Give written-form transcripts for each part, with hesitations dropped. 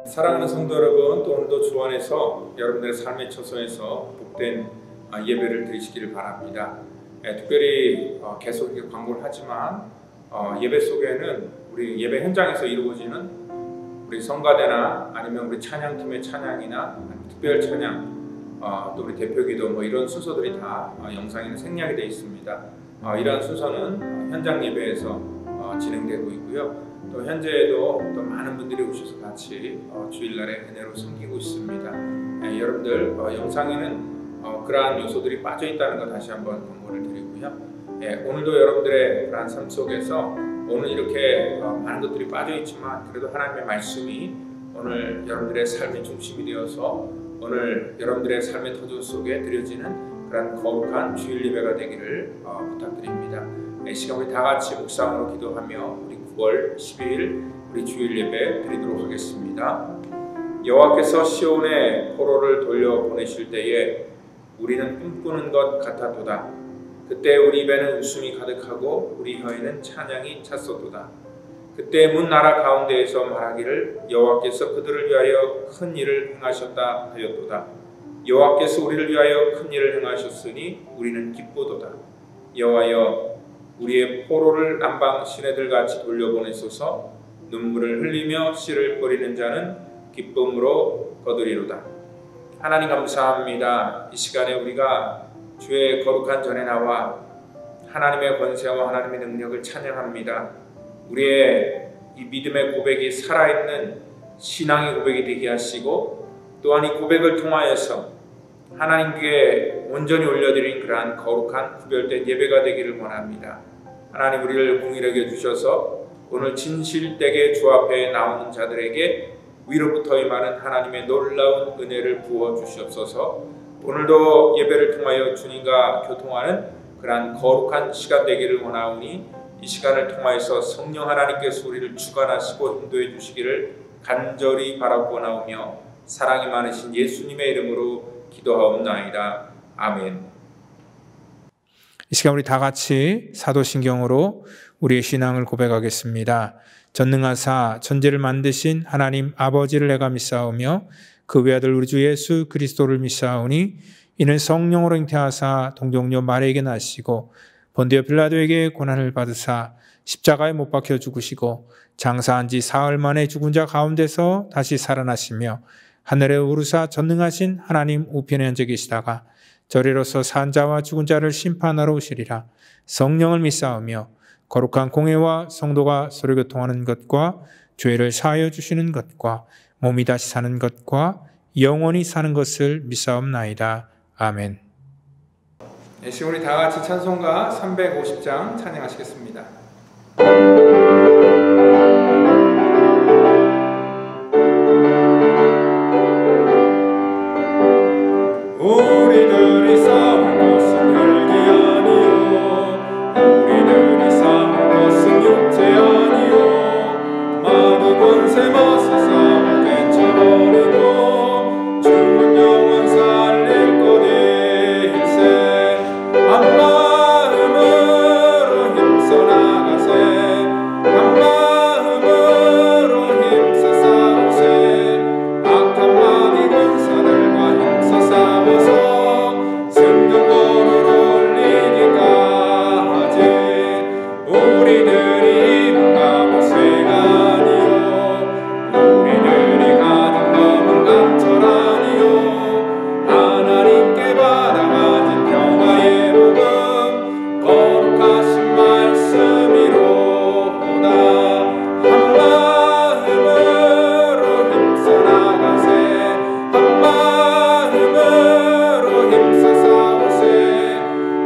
사랑하는 성도 여러분, 또 오늘도 주 안에서 여러분들의 삶의 처소에서 복된 예배를 드리시기를 바랍니다. 특별히 계속 이렇게 광고를 하지만 예배 속에는 우리 예배 현장에서 이루어지는 우리 성가대나 아니면 우리 찬양팀의 찬양이나 특별 찬양, 또 우리 대표기도 뭐 이런 순서들이 다 영상에는 생략이 되어 있습니다. 이러한 순서는 현장 예배에서 진행되고 있고요. 또 현재에도 또 많은 분들이 오셔서 같이 주일날에 은혜로 섬기고 있습니다. 여러분들 영상에는 그러한 요소들이 빠져 있다는 거 다시 한번 권고를 드리고요. 오늘도 여러분들의 그러한 삶 속에서 오늘 이렇게 많은 것들이 빠져 있지만 그래도 하나님의 말씀이 오늘 여러분들의 삶의 중심이 되어서 오늘 여러분들의 삶의 터전 속에 드려지는 그런 거룩한 주일 예배가 되기를 부탁드립니다. 이 시간 우리 다 같이 묵상으로 기도하며 우리 9월 12일 우리 주일 예배 드리도록 하겠습니다. 여호와께서 시온에 포로를 돌려보내실 때에 우리는 꿈꾸는 것 같았도다. 그때 우리 입에는 웃음이 가득하고 우리 혀에는 찬양이 찼었도다. 그때 문 나라 가운데에서 말하기를 여호와께서 그들을 위하여 큰 일을 행하셨다 하였도다. 여호와께서 우리를 위하여 큰 일을 행하셨으니 우리는 기쁘도다. 여호와여 우리의 포로를 남방 시내들같이 돌려보내소서. 눈물을 흘리며 씨를 뿌리는 자는 기쁨으로 거두리로다. 하나님 감사합니다. 이 시간에 우리가 주의 거룩한 전에 나와 하나님의 권세와 하나님의 능력을 찬양합니다. 우리의 이 믿음의 고백이 살아있는 신앙의 고백이 되게 하시고 또한 이 고백을 통하여서 하나님께 온전히 올려드린 그러한 거룩한 구별된 예배가 되기를 원합니다. 하나님 우리를 공의하게 해주셔서 오늘 진실되게 주 앞에 나오는 자들에게 위로부터 임하는 하나님의 놀라운 은혜를 부어 주시옵소서. 오늘도 예배를 통하여 주님과 교통하는 그러한 거룩한 시간 되기를 원하오니 이 시간을 통하여서 성령 하나님께서 우리를 주관하시고 인도해 주시기를 간절히 바라보나오며 사랑이 많으신 예수님의 이름으로 기도하옵나이다. 아멘. 이 시간 우리 다 같이 사도신경으로 우리의 신앙을 고백하겠습니다. 전능하사 천지를 만드신 하나님 아버지를 내가 믿사오며 그 외아들 우리 주 예수 그리스도를 믿사오니 이는 성령으로 잉태하사 동정녀 마리아에게 나시고 본디오 빌라도에게 고난을 받으사 십자가에 못 박혀 죽으시고 장사한 지 사흘 만에 죽은 자 가운데서 다시 살아나시며 하늘에 오르사 전능하신 하나님 우편에 앉아 계시다가 저리로서 산 자와 죽은 자를 심판하러 오시리라. 성령을 믿사오며 거룩한 공회와 성도가 서로 교통하는 것과 죄를 사하여 주시는 것과 몸이 다시 사는 것과 영원히 사는 것을 믿사옵나이다. 아멘. 지금 우리 다 같이 찬송가 350장 찬양하시겠습니다. 우리들이 싸울 것은 혈기 아니요 우리들이 싸울 것은 육체 아니요 많은 권세 맞서 싸워 깨쳐버리고 죽은 영혼 살릴 거니 힘세 한 마음으로 힘써 나가세 한 마음으로 힘써 싸우세 악한 마귀 권사들과 힘써 싸워서 승경거를 올리기까지 우리들이 뭔가 모세가 아니요 우리들이 가진 검은 강철 아니요 하나님께 받아가진 평화의 복음 거룩하신 말씀이로다. 한 마음으로 힘써 나가세 한 마음으로 힘써 싸우세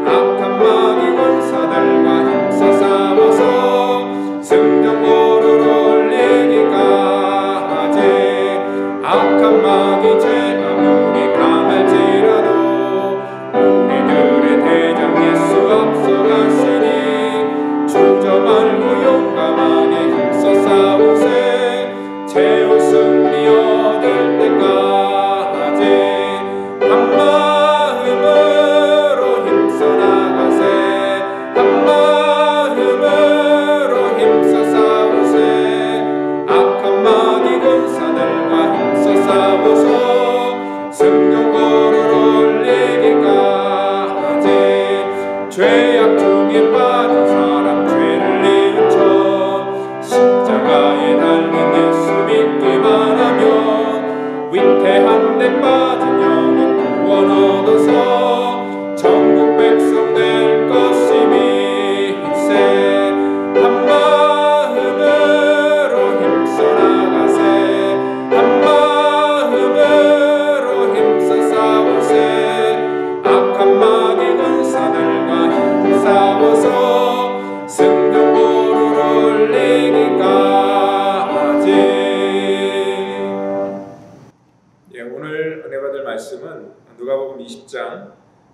악한 마귀 권사들과 힘써 싸워서 승경거를 올리기까지 악한 마귀 죄 아무리 강할지라도 우리들의 대장 예수 앞서가시니 주저 말고 용감하게 힘써 싸우세 최후 승리 얻을 때까지 한 마음으로 힘써 나가세 한 마음으로 힘써 싸우세 악한 마귀 권사들과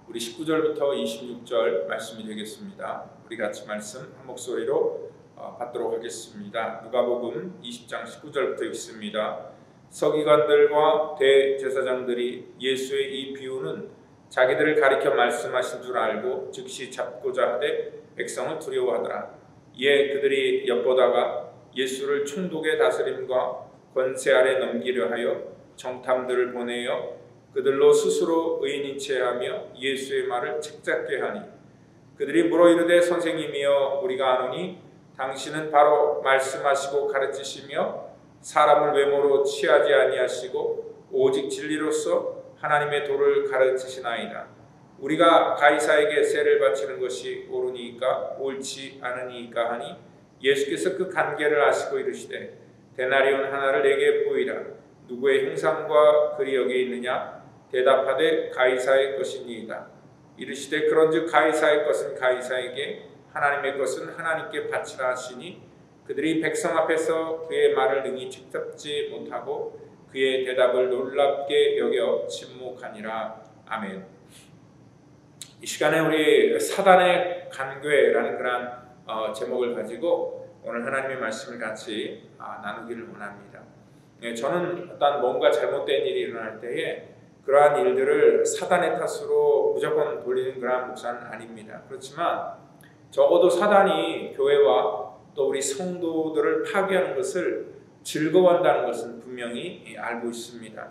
우리 19절부터 26절 말씀이 되겠습니다. 우리 같이 말씀 한 목소리로 받도록 하겠습니다. 누가복음 20장 19절부터 읽습니다. 서기관들과 대제사장들이 예수의 이 비유는 자기들을 가리켜 말씀하신 줄 알고 즉시 잡고자 하되 백성을 두려워하더라. 이에 그들이 엿보다가 예수를 총독의 다스림과 권세 아래 넘기려 하여 정탐들을 보내어 그들로 스스로 의인인 채 하며 예수의 말을 책잡게 하니 그들이 물어 이르되 선생님이여 우리가 아노니 당신은 바로 말씀하시고 가르치시며 사람을 외모로 취하지 아니하시고 오직 진리로서 하나님의 도를 가르치시나이다. 우리가 가이사에게 세를 바치는 것이 옳으니까 옳지 않으니까 하니 예수께서 그 관계를 아시고 이르시되 데나리온 하나를 내게 보이라. 누구의 형상과 글이 여기 있느냐? 대답하되 가이사의 것이니이다. 이르시되 그런즉 가이사의 것은 가이사에게 하나님의 것은 하나님께 바치라 하시니 그들이 백성 앞에서 그의 말을 능히 책잡지 못하고 그의 대답을 놀랍게 여겨 침묵하니라. 아멘. 이 시간에 우리 사단의 간괴라는 그런 제목을 가지고 오늘 하나님의 말씀을 같이 나누기를 원합니다. 저는 어떤 뭔가 잘못된 일이 일어날 때에 그러한 일들을 사단의 탓으로 무조건 돌리는 그러한 목사는 아닙니다. 그렇지만 적어도 사단이 교회와 또 우리 성도들을 파괴하는 것을 즐거워한다는 것은 분명히 알고 있습니다.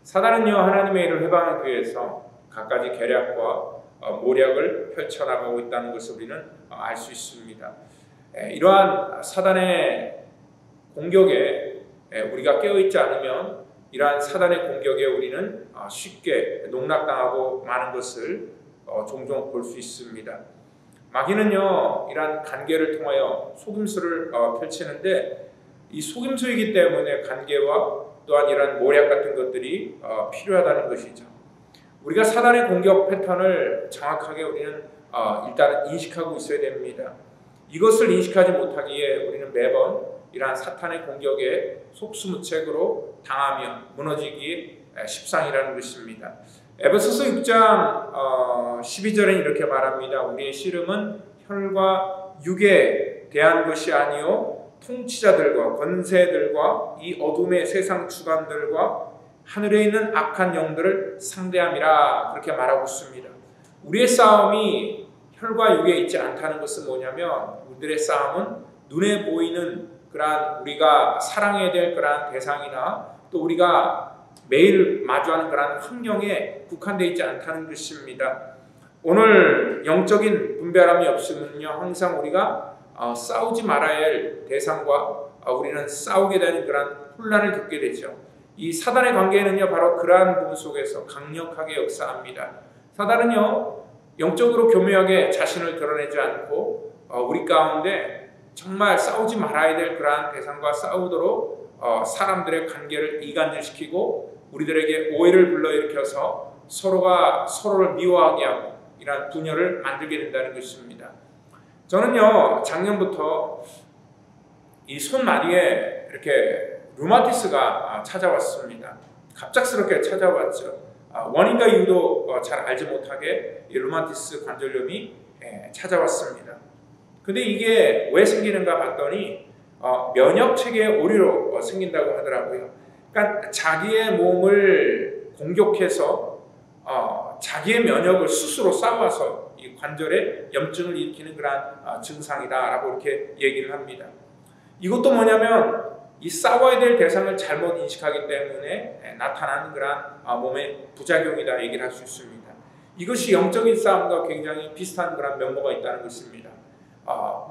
사단은요, 하나님의 일을 회방하기 위해서 갖가지 계략과 모략을 펼쳐나가고 있다는 것을 우리는 알 수 있습니다. 이러한 사단의 공격에 우리가 깨어있지 않으면 이러한 사단의 공격에 우리는 쉽게 농락당하고 마는 것을 종종 볼 수 있습니다. 마귀는요, 이러한 관계를 통하여 속임수를 펼치는데 이 속임수이기 때문에 관계와 또한 이러한 모략 같은 것들이 필요하다는 것이죠. 우리가 사단의 공격 패턴을 정확하게 우리는 일단 인식하고 있어야 됩니다. 이것을 인식하지 못하기에 우리는 매번 이러한 사탄의 공격에 속수무책으로 당하며 무너지기 십상이라는 것입니다. 에베소서 6장 12절에 이렇게 말합니다. 우리의 씨름은 혈과 육에 대한 것이 아니요 통치자들과 권세들과 이 어둠의 세상 주관들과 하늘에 있는 악한 영들을 상대함이라 그렇게 말하고 있습니다. 우리의 싸움이 혈과 육에 있지 않다는 것은 뭐냐면 우리들의 싸움은 눈에 보이는 그러한 우리가 사랑해야 될 그러한 대상이나 또 우리가 매일 마주하는 그러한 환경에 국한되어 있지 않다는 것입니다. 오늘 영적인 분별함이 없으면요 항상 우리가 싸우지 말아야 할 대상과 우리는 싸우게 되는 그러한 혼란을 겪게 되죠. 이 사단의 관계는요 바로 그러한 부분 속에서 강력하게 역사합니다. 사단은요 영적으로 교묘하게 자신을 드러내지 않고 우리 가운데 정말 싸우지 말아야 될 그러한 대상과 싸우도록 사람들의 관계를 이간질시키고 우리들에게 오해를 불러일으켜서 서로가 서로를 미워하게 하고 이러한 분열을 만들게 된다는 것입니다. 저는요 작년부터 이 손마디에 이렇게 루마티스가 찾아왔습니다. 갑작스럽게 찾아왔죠. 원인과 이유도 잘 알지 못하게 이 루마티스 관절염이 찾아왔습니다. 근데 이게 왜 생기는가 봤더니 면역체계 오류로 생긴다고 하더라고요. 그러니까 자기의 몸을 공격해서 자기의 면역을 스스로 쌓아서 이 관절에 염증을 일으키는 그러한 증상이다라고 이렇게 얘기를 합니다. 이것도 뭐냐면 이 싸워야 될 대상을 잘못 인식하기 때문에 나타나는 그러한 몸의 부작용이다 얘기를 할 수 있습니다. 이것이 영적인 싸움과 굉장히 비슷한 그런 면모가 있다는 것입니다.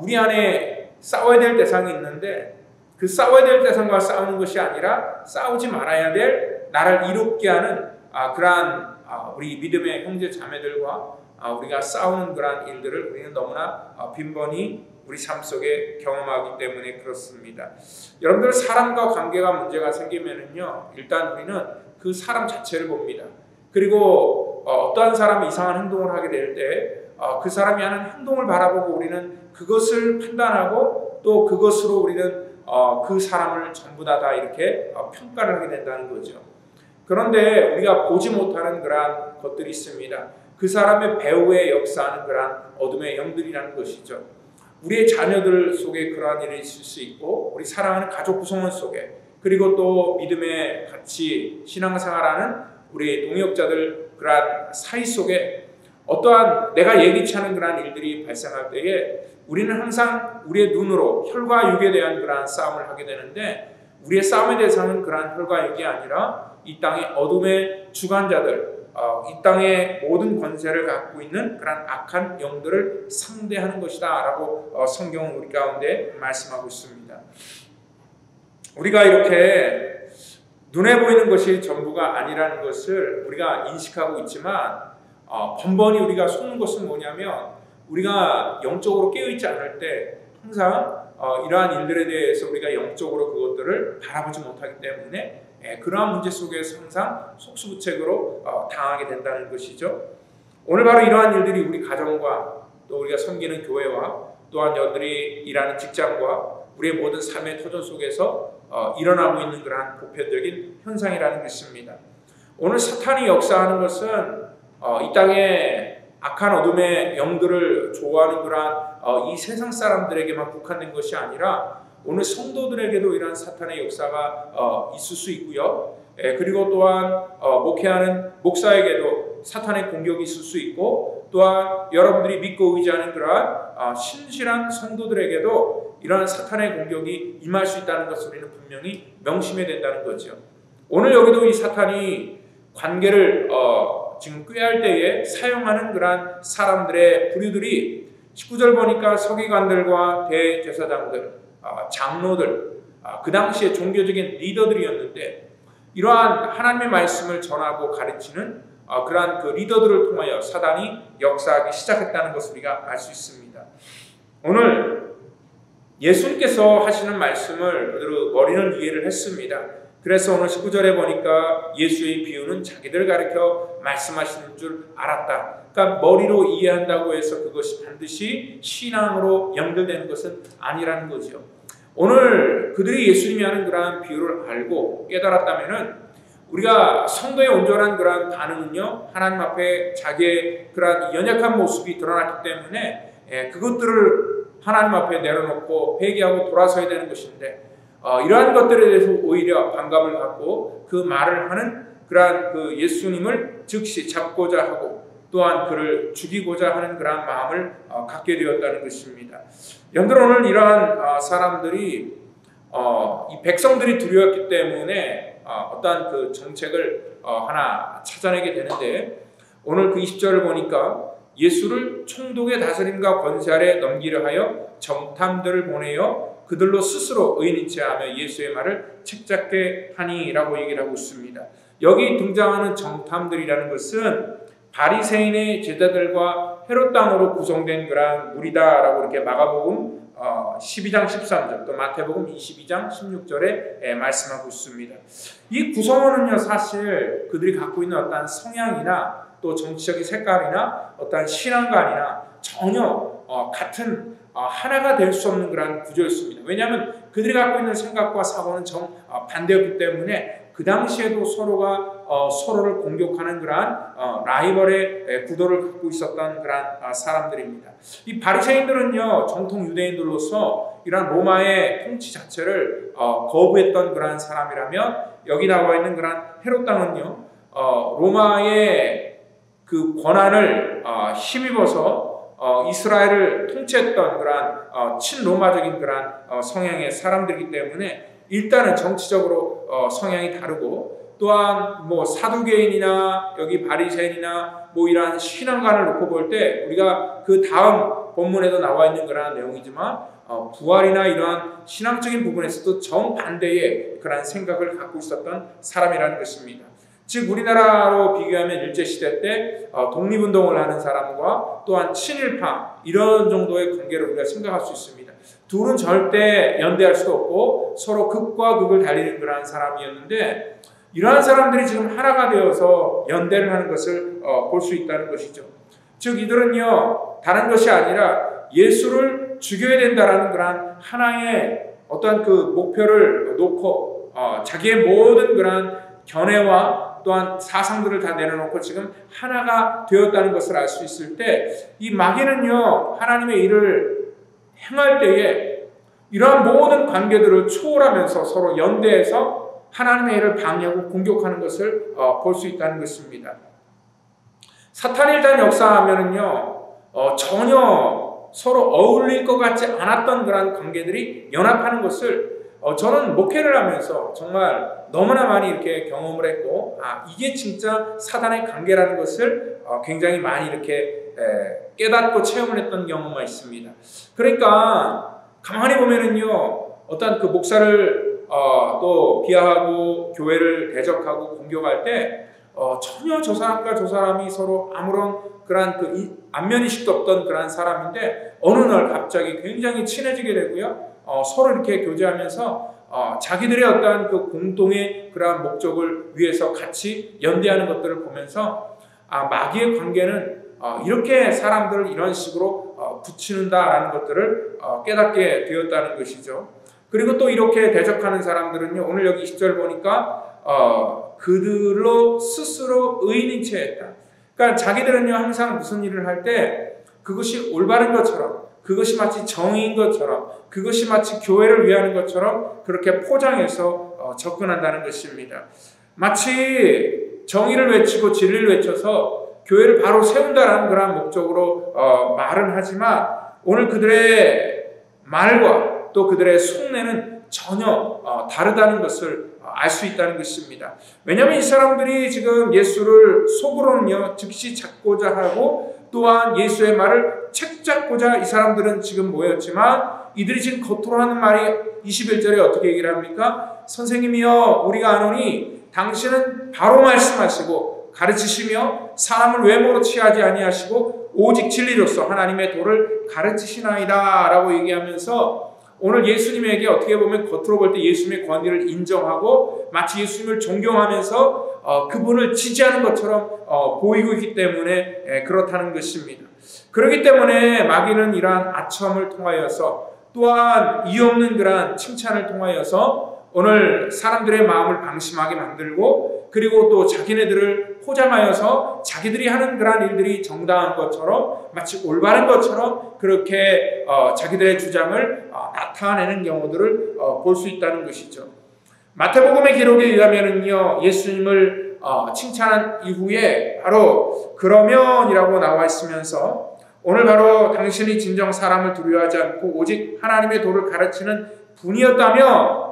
우리 안에 싸워야 될 대상이 있는데 그 싸워야 될 대상과 싸우는 것이 아니라 싸우지 말아야 될 나를 이롭게 하는 그러한 우리 믿음의 형제 자매들과 우리가 싸우는 그러한 일들을 우리는 너무나 빈번히 우리 삶 속에 경험하기 때문에 그렇습니다. 여러분들 사람과 관계가 문제가 생기면은요 일단 우리는 그 사람 자체를 봅니다. 그리고 어떠한 사람이 이상한 행동을 하게 될 때 그 사람이 하는 행동을 바라보고 우리는 그것을 판단하고 또 그것으로 우리는 그 사람을 전부 다 이렇게 평가를 하게 된다는 거죠. 그런데 우리가 보지 못하는 그러한 것들이 있습니다. 그 그 사람의 배후에 역사하는 그러한 어둠의 영들이라는 것이죠. 우리의 자녀들 속에 그러한 일이 있을 수 있고, 우리 사랑하는 가족 구성원 속에, 그리고 또 믿음에 같이 신앙생활하는 우리 동역자들 그러한 사이 속에 어떠한 내가 예기치 않은 그러한 일들이 발생할 때에 우리는 항상 우리의 눈으로 혈과 육에 대한 그러한 싸움을 하게 되는데, 우리의 싸움의 대상은 그러한 혈과 육이 아니라 이 땅의 어둠의 주관자들, 이 땅의 모든 권세를 갖고 있는 그러한 악한 영들을 상대하는 것이다 라고 성경은 우리 가운데 말씀하고 있습니다. 우리가 이렇게 눈에 보이는 것이 전부가 아니라는 것을 우리가 인식하고 있지만, 번번이 우리가 속는 것은 뭐냐면, 우리가 영적으로 깨어있지 않을 때 항상 이러한 일들에 대해서 우리가 영적으로 그것들을 바라보지 못하기 때문에 그러한 문제 속에서 항상 속수무책으로 당하게 된다는 것이죠. 오늘 바로 이러한 일들이 우리 가정과 또 우리가 섬기는 교회와 또한 여들이 일하는 직장과 우리의 모든 삶의 터전 속에서 일어나고 있는 그러한 보편적인 현상이라는 것입니다. 오늘 사탄이 역사하는 것은 이 땅에 악한 어둠의 영들을 좋아하는 그러한 이 세상 사람들에게만 국한된 것이 아니라 오늘 성도들에게도 이러한 사탄의 역사가 있을 수 있고요. 그리고 또한 목회하는 목사에게도 사탄의 공격이 있을 수 있고, 또한 여러분들이 믿고 의지하는 그러한 신실한 성도들에게도 이러한 사탄의 공격이 임할 수 있다는 것을 우리는 분명히 명심해야 된다는 거죠. 오늘 여기도 이 사탄이 관계를 지금 꾀할 때에 사용하는 그러한 사람들의 부류들이 19절 보니까 서기관들과 대제사장들, 장로들, 그 당시에 종교적인 리더들이었는데, 이러한 하나님의 말씀을 전하고 가르치는 그러한 그 리더들을 통하여 사단이 역사하기 시작했다는 것을 우리가 알 수 있습니다. 오늘 예수님께서 하시는 말씀을 머리는 이해를 했습니다. 그래서 오늘 19절에 보니까 예수의 비유는 자기들 가르쳐 말씀하시는 줄 알았다. 그러니까 머리로 이해한다고 해서 그것이 반드시 신앙으로 연결되는 것은 아니라는 거죠. 오늘 그들이 예수님이 하는 그러한 비유를 알고 깨달았다면은 우리가 성도의 온전한 그러한 반응은요, 하나님 앞에 자기의 그러한 연약한 모습이 드러났기 때문에 그것들을 하나님 앞에 내려놓고 회개하고 돌아서야 되는 것인데, 이러한 것들에 대해서 오히려 반감을 갖고 그 말을 하는 그러한 그 예수님을 즉시 잡고자 하고 또한 그를 죽이고자 하는 그러한 마음을 갖게 되었다는 것입니다. 여러분, 오늘 이러한 사람들이 이 백성들이 두려웠기 때문에 어떠한 그 정책을 하나 찾아내게 되는데, 오늘 그 20절을 보니까 예수를 총독의 다스림과 권세 아래 넘기려 하여 정탐들을 보내어 그들로 스스로 의인인체 하며 예수의 말을 책잡게 하니라고 얘기를 하고 있습니다. 여기 등장하는 정탐들이라는 것은 바리새인의 제자들과 헤롯 당으로 구성된 그런 무리다라고 이렇게 마가복음 12장 13절 또 마태복음 22장 16절에 말씀하고 있습니다. 이 구성원은요, 사실 그들이 갖고 있는 어떤 성향이나 또 정치적인 색깔이나 어떤 신앙관이나 전혀 같은 하나가 될 수 없는 그런 구조였습니다. 왜냐하면 그들이 갖고 있는 생각과 사고는 정반대였기 때문에 그 당시에도 서로가 서로를 공격하는 그러한 라이벌의 구도를 갖고 있었던 그러한 사람들입니다. 이 바리새인들은요, 정통 유대인들로서 이러한 로마의 통치 자체를 거부했던 그러한 사람이라면, 여기 나와 있는 그러한 헤롯 당은요, 로마의 그 권한을 힘입어서 이스라엘을 통치했던 그러한 친로마적인 그러한 성향의 사람들이기 때문에 일단은 정치적으로 성향이 다르고, 또한 뭐 사두개인이나 여기 바리새인이나 뭐 이러한 신앙관을 놓고 볼 때 우리가 그 다음 본문에도 나와 있는 그러한 내용이지만 부활이나 이러한 신앙적인 부분에서도 정반대의 그러한 생각을 갖고 있었던 사람이라는 것입니다. 즉 우리나라로 비교하면 일제시대 때 독립운동을 하는 사람과 또한 친일파 이런 정도의 관계를 우리가 생각할 수 있습니다. 둘은 절대 연대할 수도 없고 서로 극과 극을 달리는 그러한 사람이었는데, 이러한 사람들이 지금 하나가 되어서 연대를 하는 것을 볼 수 있다는 것이죠. 즉 이들은요, 다른 것이 아니라 예수를 죽여야 된다라는 그러한 하나의 어떠한 그 목표를 놓고 자기의 모든 그러한 견해와 또한 사상들을 다 내려놓고 지금 하나가 되었다는 것을 알 수 있을 때 이 마귀는요 하나님의 일을 행할 때에 이러한 모든 관계들을 초월하면서 서로 연대해서 하나님의 일을 방해하고 공격하는 것을 볼 수 있다는 것입니다. 사탄이 일단 역사하면은요 전혀 서로 어울릴 것 같지 않았던 그런 관계들이 연합하는 것을 저는 목회를 하면서 정말 너무나 많이 이렇게 경험을 했고, 이게 진짜 사단의 관계라는 것을 굉장히 많이 이렇게 깨닫고 체험을 했던 경험이 있습니다. 그러니까 가만히 보면은요, 어떤 그 목사를 또 비하하고 교회를 대적하고 공격할 때 전혀 저 사람과 저 사람이 서로 아무런 그런 그 안면의식도 없던 그런 사람인데 어느 날 갑자기 굉장히 친해지게 되고요. 서로 이렇게 교제하면서 자기들의 어떤 그 공동의 그러한 목적을 위해서 같이 연대하는 것들을 보면서 마귀의 관계는 이렇게 사람들을 이런 식으로 붙이는다라는 것들을 깨닫게 되었다는 것이죠. 그리고 또 이렇게 대적하는 사람들은요, 오늘 여기 10절 보니까 그들로 스스로 의인인 채 했다. 그러니까 자기들은요 항상 무슨 일을 할 때 그것이 올바른 것처럼, 그것이 마치 정의인 것처럼, 그것이 마치 교회를 위하는 것처럼 그렇게 포장해서 접근한다는 것입니다. 마치 정의를 외치고 진리를 외쳐서 교회를 바로 세운다는 그런 목적으로 말은 하지만 오늘 그들의 말과 또 그들의 속내는 전혀 다르다는 것을 알 수 있다는 것입니다. 왜냐하면 이 사람들이 지금 예수를 속으로는요 즉시 잡고자 하고 또한 예수의 말을 책잡고자 이 사람들은 지금 모였지만 이들이 지금 겉으로 하는 말이 21절에 어떻게 얘기를 합니까? 선생님이여 우리가 아노니 당신은 바로 말씀하시고 가르치시며 사람을 외모로 취하지 아니하시고 오직 진리로서 하나님의 도를 가르치시나이다 라고 얘기하면서 오늘 예수님에게 어떻게 보면 겉으로 볼 때 예수님의 권위를 인정하고 마치 예수님을 존경하면서 그분을 지지하는 것처럼 보이고 있기 때문에 그렇다는 것입니다. 그렇기 때문에 마귀는 이러한 아첨을 통하여서 또한 이유 없는 그러한 칭찬을 통하여서 오늘 사람들의 마음을 방심하게 만들고 그리고 또 자기네들을 포장하여서 자기들이 하는 그러한 일들이 정당한 것처럼 마치 올바른 것처럼 그렇게 자기들의 주장을 나타내는 경우들을 볼 수 있다는 것이죠. 마태복음의 기록에 의하면은요 예수님을 칭찬한 이후에 바로 그러면이라고 나와 있으면서 오늘 바로 당신이 진정 사람을 두려워하지 않고 오직 하나님의 도를 가르치는 분이었다면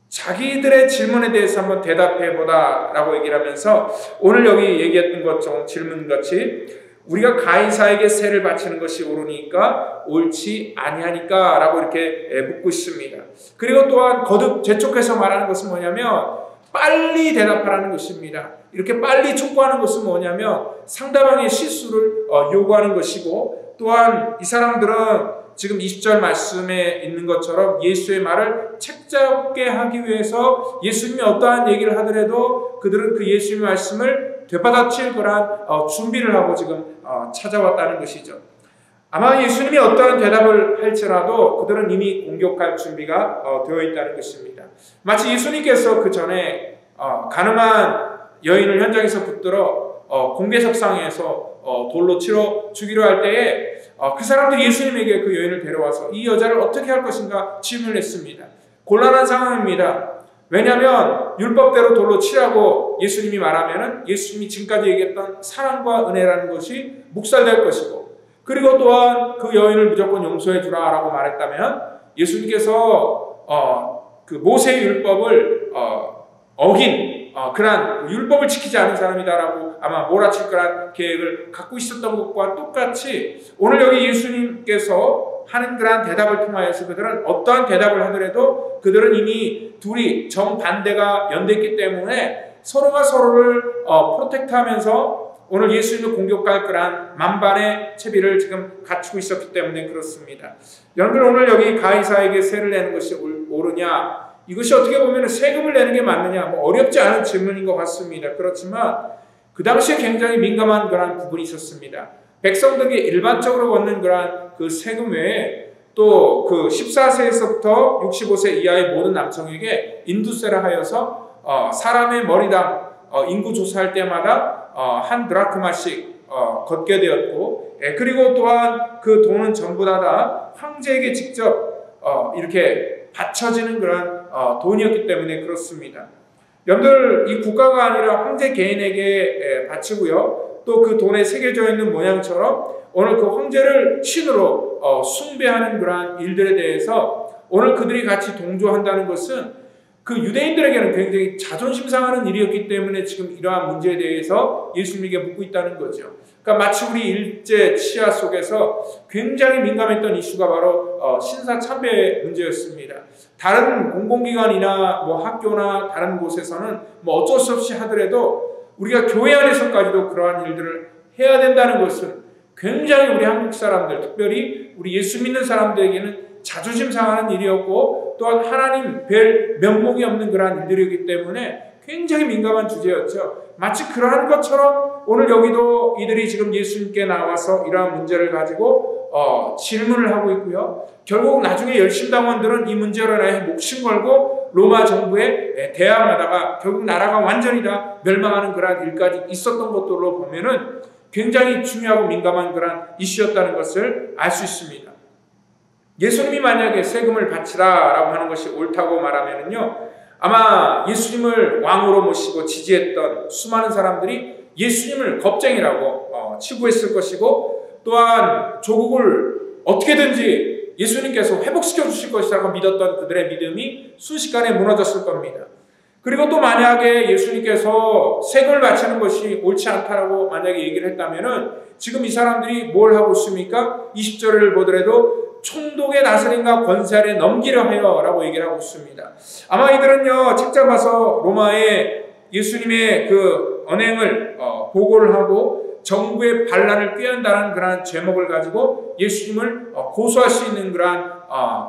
자기들의 질문에 대해서 한번 대답해보다 라고 얘기를 하면서 오늘 여기 얘기했던 것처럼 질문같이 우리가 가이사에게 세를 바치는 것이 옳으니까 옳지 아니하니까 라고 이렇게 묻고 있습니다. 그리고 또한 거듭 재촉해서 말하는 것은 뭐냐면 빨리 대답하라는 것입니다. 이렇게 빨리 촉구하는 것은 뭐냐면 상대방의 실수를 요구하는 것이고 또한 이 사람들은 지금 20절 말씀에 있는 것처럼 예수의 말을 책잡게 하기 위해서 예수님이 어떠한 얘기를 하더라도 그들은 그 예수님의 말씀을 되받아칠 그러한 준비를 하고 지금 찾아왔다는 것이죠. 아마 예수님이 어떠한 대답을 할지라도 그들은 이미 공격할 준비가 되어 있다는 것입니다. 마치 예수님께서 그 전에 가늠한 여인을 현장에서 붙들어 공개석상에서 돌로 치러 죽이려 할 때에 그 사람들이 예수님에게 그 여인을 데려와서 이 여자를 어떻게 할 것인가 질문을 했습니다. 곤란한 상황입니다. 왜냐하면 율법대로 돌로 치라고 예수님이 말하면은 예수님이 지금까지 얘기했던 사랑과 은혜라는 것이 묵살될 것이고 그리고 또한 그 여인을 무조건 용서해 주라라고 말했다면 예수님께서 그 모세의 율법을 어긴 그러한 율법을 지키지 않은 사람이다라고 아마 몰아칠 거란 계획을 갖고 있었던 것과 똑같이 오늘 여기 예수님께서 하는 그러한 대답을 통하여서 그들은 어떠한 대답을 하더라도 그들은 이미 둘이 정반대가 연대했기 때문에 서로가 서로를 프로텍트하면서 오늘 예수님을 공격할 그러한 만반의 채비를 지금 갖추고 있었기 때문에 그렇습니다. 여러분 오늘 여기 가이사에게 세를 내는 것이 옳으냐 이것이 어떻게 보면 세금을 내는 게 맞느냐 어렵지 않은 질문인 것 같습니다. 그렇지만 그 당시에 굉장히 민감한 그런 부분이 있었습니다. 백성들이 일반적으로 걷는 그런 그 세금 외에 또 그 14세에서부터 65세 이하의 모든 남성에게 인두세라 하여서 사람의 머리당 인구 조사할 때마다 한 드라크마씩 걷게 되었고, 그리고 또한 그 돈은 전부 다 황제에게 직접 이렇게 바쳐지는 그런 돈이었기 때문에 그렇습니다. 여러분들, 이 국가가 아니라 황제 개인에게 바치고요. 또 그 돈에 새겨져 있는 모양처럼 오늘 그 황제를 신으로 숭배하는 그러한 일들에 대해서 오늘 그들이 같이 동조한다는 것은 그 유대인들에게는 굉장히 자존심 상하는 일이었기 때문에 지금 이러한 문제에 대해서 예수님에게 묻고 있다는 거죠. 그러니까 마치 우리 일제 치하 속에서 굉장히 민감했던 이슈가 바로 신사 참배 문제였습니다. 다른 공공기관이나 뭐 학교나 다른 곳에서는 뭐 어쩔 수 없이 하더라도 우리가 교회 안에서까지도 그러한 일들을 해야 된다는 것은 굉장히 우리 한국 사람들, 특별히 우리 예수 믿는 사람들에게는 자존심 상하는 일이었고 또한 하나님 뵐 면목이 없는 그러한 일들이기 때문에 굉장히 민감한 주제였죠. 마치 그러한 것처럼 오늘 여기도 이들이 지금 예수님께 나와서 이러한 문제를 가지고 질문을 하고 있고요. 결국 나중에 열심당원들은 이 문제로 인해 목숨 걸고 로마 정부에 대항하다가 결국 나라가 완전히 다 멸망하는 그러한 일까지 있었던 것들로 보면은 굉장히 중요하고 민감한 그러한 이슈였다는 것을 알 수 있습니다. 예수님이 만약에 세금을 바치라라고 하는 것이 옳다고 말하면은요, 아마 예수님을 왕으로 모시고 지지했던 수많은 사람들이 예수님을 겁쟁이라고 치부했을 것이고, 또한 조국을 어떻게든지 예수님께서 회복시켜 주실 것이라고 믿었던 그들의 믿음이 순식간에 무너졌을 겁니다. 그리고 또 만약에 예수님께서 세금을 바치는 것이 옳지 않다라고 만약에 얘기를 했다면은 지금 이 사람들이 뭘 하고 있습니까? 20절을 보더라도 총독의 다스림과 권세 아래 넘기려 하여 라고 얘기를 하고 있습니다. 아마 이들은요, 책 잡아서 로마에 예수님의 그 언행을 보고를 하고 정부의 반란을 꾀한다는 그러한 제목을 가지고 예수님을 고소할 수 있는 그러한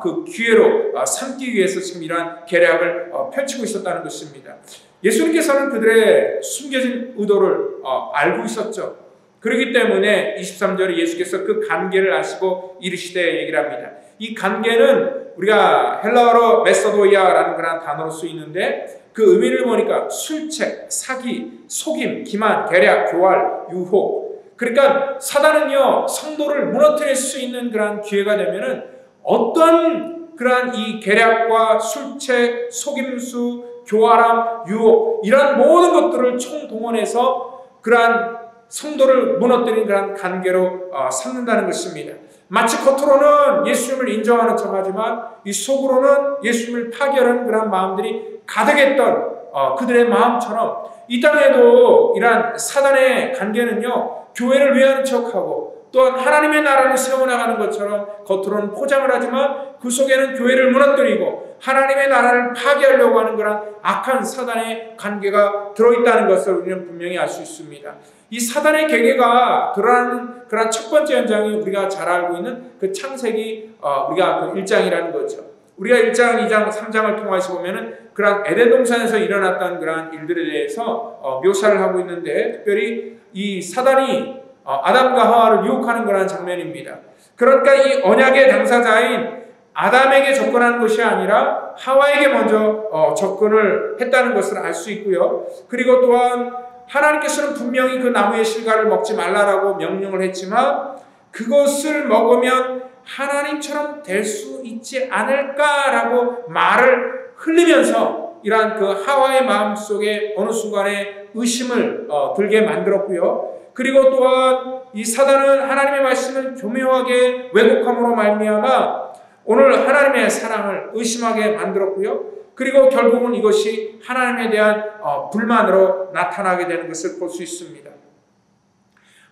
그 기회로 삼기 위해서 지금 이러한 계략을 펼치고 있었다는 것입니다. 예수님께서는 그들의 숨겨진 의도를 알고 있었죠. 그렇기 때문에 23절에 예수께서 그 관계를 아시고 이르시되 얘기를 합니다. 이 관계는 우리가 헬라어로 메소도이아라는 그런 단어로 쓰이는데 그 의미를 보니까 술책, 사기, 속임, 기만, 계략, 교활, 유혹. 그러니까 사단은요, 성도를 무너뜨릴 수 있는 그런 기회가 되면은 어떤 그러한 이 계략과 술책, 속임수, 교활함, 유혹 이런 모든 것들을 총동원해서 그러한 성도를 무너뜨린 그런 관계로 삼는다는 것입니다. 마치 겉으로는 예수님을 인정하는 척하지만 이 속으로는 예수님을 파괴하는 그런 마음들이 가득했던 그들의 마음처럼 이 땅에도 이러한 사단의 관계는요, 교회를 위하는 척하고 또한 하나님의 나라를 세워나가는 것처럼 겉으로는 포장을 하지만 그 속에는 교회를 무너뜨리고 하나님의 나라를 파괴하려고 하는 그런 악한 사단의 관계가 들어있다는 것을 우리는 분명히 알 수 있습니다. 이 사단의 계계가 드러나는 그런 첫 번째 현장이 우리가 잘 알고 있는 그 창세기 우리가 그 1장이라는 거죠. 우리가 1장, 2장, 3장을 통해서 보면은 그런 에덴 동산에서 일어났던 그런 일들에 대해서 묘사를 하고 있는데 특별히 이 사단이 아담과 하와를 유혹하는 그런 장면입니다. 그러니까 이 언약의 당사자인 아담에게 접근하는 것이 아니라 하와에게 먼저 접근을 했다는 것을 알 수 있고요. 그리고 또한 하나님께서는 분명히 그 나무의 실과를 먹지 말라라고 명령을 했지만 그것을 먹으면 하나님처럼 될 수 있지 않을까라고 말을 흘리면서 이러한 그 하와의 마음속에 어느 순간에 의심을 들게 만들었고요. 그리고 또한 이 사단은 하나님의 말씀을 교묘하게 왜곡함으로 말미암아 오늘 하나님의 사랑을 의심하게 만들었고요. 그리고 결국은 이것이 하나님에 대한 불만으로 나타나게 되는 것을 볼 수 있습니다.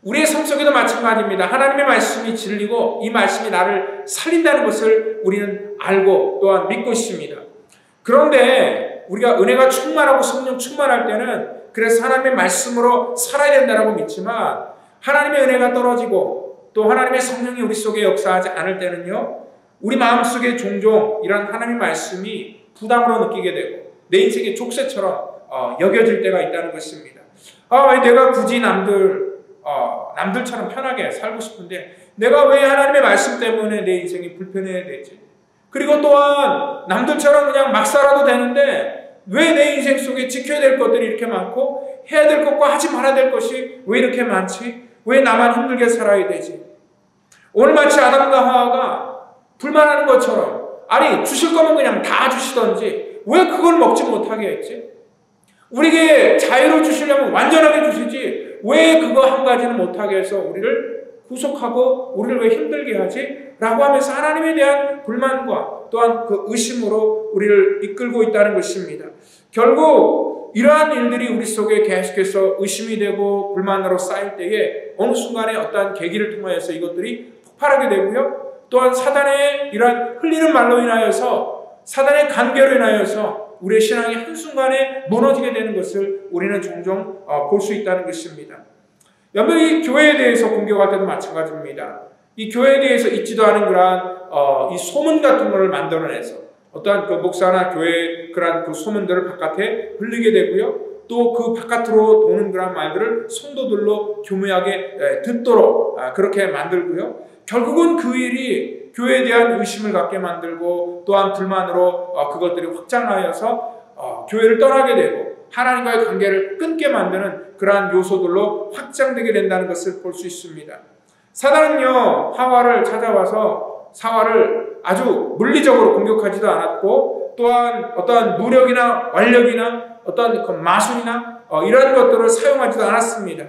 우리의 삶 속에도 마찬가지입니다. 하나님의 말씀이 진리고 이 말씀이 나를 살린다는 것을 우리는 알고 또한 믿고 있습니다. 그런데 우리가 은혜가 충만하고 성령 충만할 때는 그래서 하나님의 말씀으로 살아야 된다고 믿지만 하나님의 은혜가 떨어지고 또 하나님의 성령이 우리 속에 역사하지 않을 때는요, 우리 마음속에 종종 이런 하나님의 말씀이 부담으로 느끼게 되고 내 인생의 족쇄처럼 여겨질 때가 있다는 것입니다. 왜 내가 굳이 남들처럼 편하게 살고 싶은데 내가 왜 하나님의 말씀 때문에 내 인생이 불편해야 되지? 그리고 또한 남들처럼 그냥 막 살아도 되는데 왜 내 인생 속에 지켜야 될 것들이 이렇게 많고 해야 될 것과 하지 말아야 될 것이 왜 이렇게 많지? 왜 나만 힘들게 살아야 되지? 오늘 마치 아담과 하와가 불만하는 것처럼, 아니 주실 거면 그냥 다 주시던지 왜 그걸 먹지 못하게 했지? 우리에게 자유를 주시려면 완전하게 주시지 왜 그거 한 가지는 못하게 해서 우리를 구속하고 우리를 왜 힘들게 하지? 라고 하면서 하나님에 대한 불만과 또한 그 의심으로 우리를 이끌고 있다는 것입니다. 결국 이러한 일들이 우리 속에 계속해서 의심이 되고 불만으로 쌓일 때에 어느 순간에 어떠한 계기를 통하여서 이것들이 폭발하게 되고요. 또한 사단의 이러한 흘리는 말로 인하여서, 사단의 간계로 인하여서 우리의 신앙이 한순간에 무너지게 되는 것을 우리는 종종 볼 수 있다는 것입니다. 여러분이 교회에 대해서 공격할 때도 마찬가지입니다. 이 교회에 대해서 있지도 않은 그러한 이 소문 같은 것을 만들어내서 어떠한 그 목사나 교회의 그러한 그 소문들을 바깥에 흘리게 되고요. 또 그 바깥으로 도는 그러한 말들을 성도들로 교묘하게 듣도록 그렇게 만들고요. 결국은 그 일이 교회에 대한 의심을 갖게 만들고 또한 불만으로 그것들이 확장하여서 교회를 떠나게 되고 하나님과의 관계를 끊게 만드는 그러한 요소들로 확장되게 된다는 것을 볼 수 있습니다. 사단은요, 하와를 찾아와서 하와를 아주 물리적으로 공격하지도 않았고 또한 어떠한 무력이나 완력이나 어떠한 그 마술이나 이런 것들을 사용하지도 않았습니다.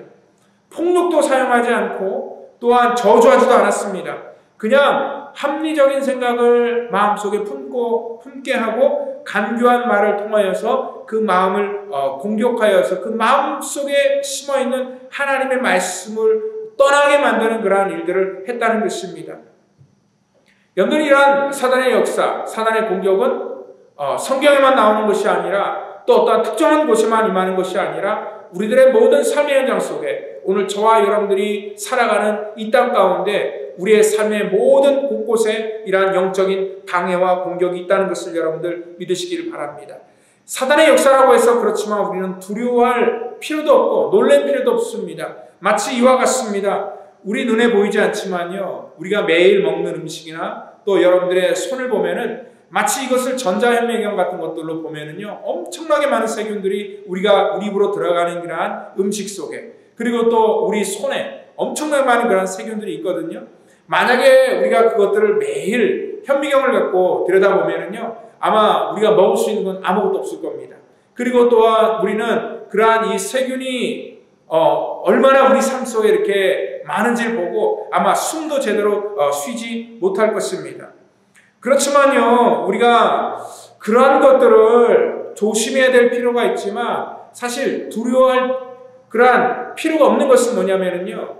폭력도 사용하지 않고 또한 저주하지도 않았습니다. 그냥 합리적인 생각을 마음속에 품게 하고 간교한 말을 통하여서 그 마음을 공격하여서 그 마음속에 심어있는 하나님의 말씀을 떠나게 만드는 그러한 일들을 했다는 것입니다. 여러분, 이러한 사단의 역사, 사단의 공격은 성경에만 나오는 것이 아니라 또 어떠한 특정한 곳에만 임하는 것이 아니라 우리들의 모든 삶의 현장 속에 오늘 저와 여러분들이 살아가는 이 땅 가운데 우리의 삶의 모든 곳곳에 이러한 영적인 방해와 공격이 있다는 것을 여러분들 믿으시길 바랍니다. 사단의 역사라고 해서 그렇지만 우리는 두려워할 필요도 없고 놀랄 필요도 없습니다. 마치 이와 같습니다. 우리 눈에 보이지 않지만요, 우리가 매일 먹는 음식이나 또 여러분들의 손을 보면은 마치 이것을 전자현미경 같은 것들로 보면은요, 엄청나게 많은 세균들이 우리 입으로 들어가는 그러한 음식 속에, 그리고 또 우리 손에 엄청나게 많은 그런 세균들이 있거든요. 만약에 우리가 그것들을 매일 현미경을 갖고 들여다보면은요, 아마 우리가 먹을 수 있는 건 아무것도 없을 겁니다. 그리고 또한 우리는 그러한 이 세균이 얼마나 우리 삶 속에 이렇게 많은지를 보고 아마 숨도 제대로 쉬지 못할 것입니다. 그렇지만요, 우리가 그러한 것들을 조심해야 될 필요가 있지만 사실 두려워할 그러한 필요가 없는 것은 뭐냐면요,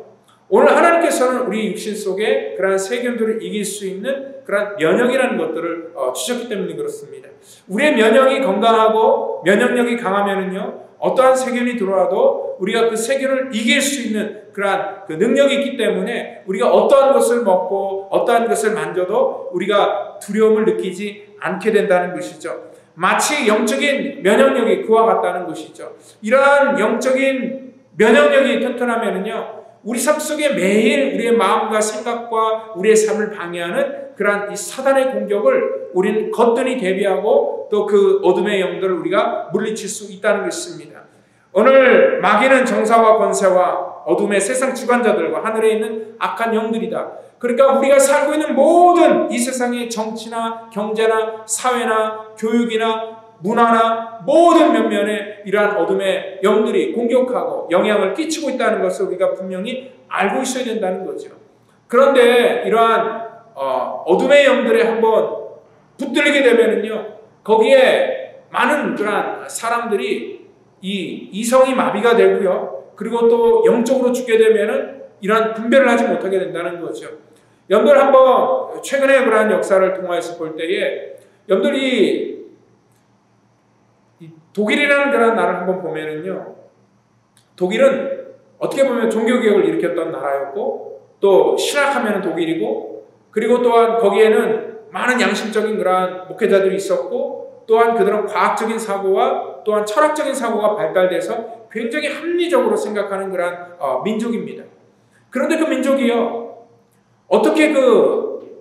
오늘 하나님께서는 우리 육신 속에 그러한 세균들을 이길 수 있는 그러한 면역이라는 것들을 주셨기 때문에 그렇습니다. 우리의 면역이 건강하고 면역력이 강하면은요, 어떠한 세균이 들어와도 우리가 그 세균을 이길 수 있는 그러한 그 능력이 있기 때문에 우리가 어떠한 것을 먹고 어떠한 것을 만져도 우리가 두려움을 느끼지 않게 된다는 것이죠. 마치 영적인 면역력이 그와 같다는 것이죠. 이러한 영적인 면역력이 튼튼하면은요, 우리 삶 속에 매일 우리의 마음과 생각과 우리의 삶을 방해하는 그러한 이 사단의 공격을 우리는 거뜬히 대비하고 또 그 어둠의 영들을 우리가 물리칠 수 있다는 것입니다. 오늘 마귀는 정사와 권세와 어둠의 세상 주관자들과 하늘에 있는 악한 영들이다. 그러니까 우리가 살고 있는 모든 이 세상의 정치나 경제나 사회나 교육이나 문화나 모든 면면에 이러한 어둠의 영들이 공격하고 영향을 끼치고 있다는 것을 우리가 분명히 알고 있어야 된다는 거죠. 그런데 이러한 어둠의 영들에 한번 붙들리게 되면은요, 거기에 많은 그러한 사람들이 이 이성이 마비가 되고요, 그리고 또 영적으로 죽게 되면은 이러한 분별을 하지 못하게 된다는 거죠. 여러분들 한번 최근에 그러한 역사를 통해서 볼 때에 여러분들이 독일이라는 그런 나라를 한번 보면은요, 독일은 어떻게 보면 종교개혁을 일으켰던 나라였고 또 신학하면 독일이고, 그리고 또한 거기에는 많은 양심적인 그러한 목회자들이 있었고 또한 그들은 과학적인 사고와 또한 철학적인 사고가 발달돼서 굉장히 합리적으로 생각하는 그러한 민족입니다. 그런데 그 민족이요, 어떻게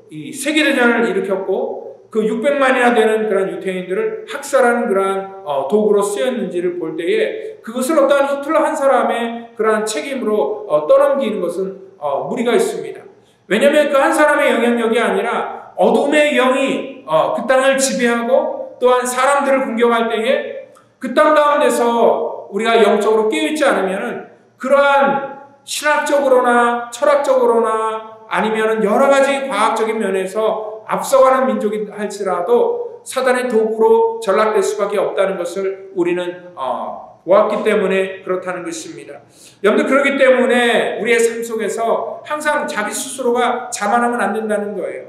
이 세계대전을 일으켰고 그 600만이나 되는 그런 유태인들을 학살하는 그러한 도구로 쓰였는지를 볼 때에 그것을 어떠한 히틀러 한 사람의 그러한 책임으로 떠넘기는 것은 무리가 있습니다. 왜냐하면 그 한 사람의 영향력이 아니라 어둠의 영이 그 땅을 지배하고 또한 사람들을 공격할 때에 그 땅 가운데서 우리가 영적으로 깨어있지 않으면 그러한 신학적으로나 철학적으로나 아니면 여러 가지 과학적인 면에서 앞서가는 민족이 할지라도 사단의 도구로 전락될 수밖에 없다는 것을 우리는 보았기 때문에 그렇다는 것입니다. 여러분들 그렇기 때문에 우리의 삶 속에서 항상 자기 스스로가 자만하면 안 된다는 거예요.